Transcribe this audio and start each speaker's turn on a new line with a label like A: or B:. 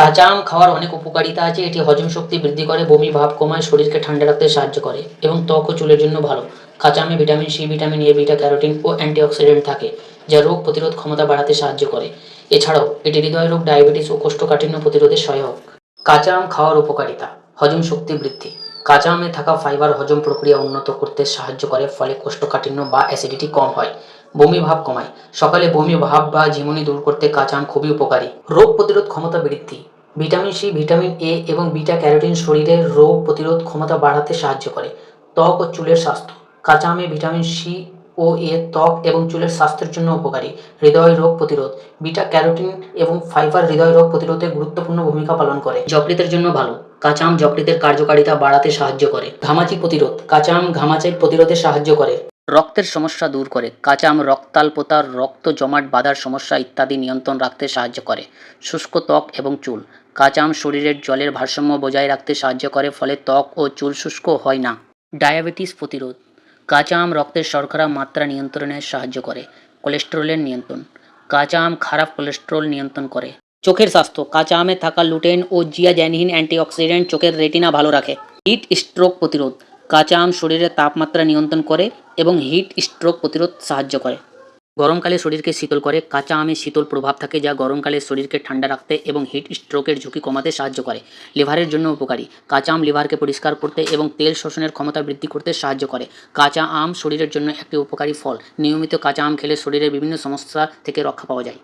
A: কাঁচা আম খাওয়ার অনেক উপকারিতা আছে। এটি হজম শক্তি বৃদ্ধি করে, বমি ভাব কমায়, শরীরকে ঠান্ডা রাখতে সাহায্য করে এবং ত্বক ও চুলের জন্য ভালো। কাঁচা আমে vitamin C, vitamin A, beta carotene ও অ্যান্টিঅক্সিডেন্ট থাকে, যা রোগ প্রতিরোধ ক্ষমতা বাড়াতে সাহায্য করে। এছাড়াও এটি হৃদয়রোগ, ডায়াবেটিস ও কোষ্ঠকাঠিন্য প্রতিরোধে সহায়ক। কাঁচা আম খাওয়ার উপকারিতা: হজম শক্তি বৃদ্ধি। কাঁচা আমে থাকা ফাইবার হজম প্রক্রিয়া উন্নত করতে সাহায্য করে, ফলে কোষ্ঠকাঠিন্য বা অ্যাসিডিটি কম হয়। বমি ভাব কমায়। সকালে বমি ভাব বা ঝিমুনি দূর করতে কাঁচা আম খুবই উপকারী। রোগ প্রতিরোধ ক্ষমতা বৃদ্ধি। ভিটামিন সি, ভিটামিন এ এবং বিটা ক্যারোটিন শরীরের রোগ প্রতিরোধ ক্ষমতা বাড়াতে সাহায্য করে। ত্বক ও চুলের স্বাস্থ্য: কাঁচা আমে ভিটামিন সি ও এ ত্বক এবং চুলের স্বাস্থ্যের জন্য উপকারী। হৃদয় রোগ প্রতিরোধ: বিটা ক্যারোটিন এবং ফাইবার হৃদয় রোগ প্রতিরোধে গুরুত্বপূর্ণ ভূমিকা পালন করে। যকৃতের জন্য ভালো। কাঁচা আম যকৃতের কার্যকারিতা বাড়াতে সাহায্য করে। ঘামাচি প্রতিরোধ: কাঁচা আম ঘামাচি প্রতিরোধে সাহায্য করে। রক্তের সমস্যা দূর করে। কাঁচা আম রক্তাল্পতা, রক্ত জমাট বাঁধার সমস্যা ইত্যাদি নিয়ন্ত্রণ রাখতে সাহায্য করে। শুষ্ক ত্বক এবং চুল: কাঁচা আম শরীরের জলের ভারসাম্য বজায় রাখতে সাহায্য করে, ফলে ত্বক ও চুল শুষ্ক হয় না। ডায়াবেটিস প্রতিরোধ: কাঁচা আম রক্তের শর্করা মাত্রা নিয়ন্ত্রণে সাহায্য করে। কোলেস্টেরলের নিয়ন্ত্রণ: কাঁচা আম খারাপ কোলেস্টেরল নিয়ন্ত্রণ করে। চোখের স্বাস্থ্য: কাঁচা আমে থাকা লুটেন ও জিয়াজানিন অ্যান্টিঅক্সিডেন্ট চোখের রেটিনা ভালো রাখে। হিট স্ট্রোক প্রতিরোধ: কাঁচা আম শরীরের তাপমাত্রা নিয়ন্ত্রণ করে এবং হিট স্ট্রোক প্রতিরোধ সাহায্য করে। গরমকালে শরীরকে শীতল করে। কাঁচা আমে শীতল প্রভাব থাকে, যা গরমকালে শরীরকে ঠান্ডা রাখতে এবং হিট স্ট্রোকের ঝুঁকি কমাতে সাহায্য করে। লিভারের জন্য উপকারী। কাঁচা আম লিভারকে পরিষ্কার করতে এবং তেল শোষণের ক্ষমতা বৃদ্ধি করতে সাহায্য করে। কাঁচা আম শরীরের জন্য একটি উপকারী ফল। নিয়মিত কাঁচা আম খেলে শরীরের বিভিন্ন সমস্যা থেকে রক্ষা পাওয়া যায়।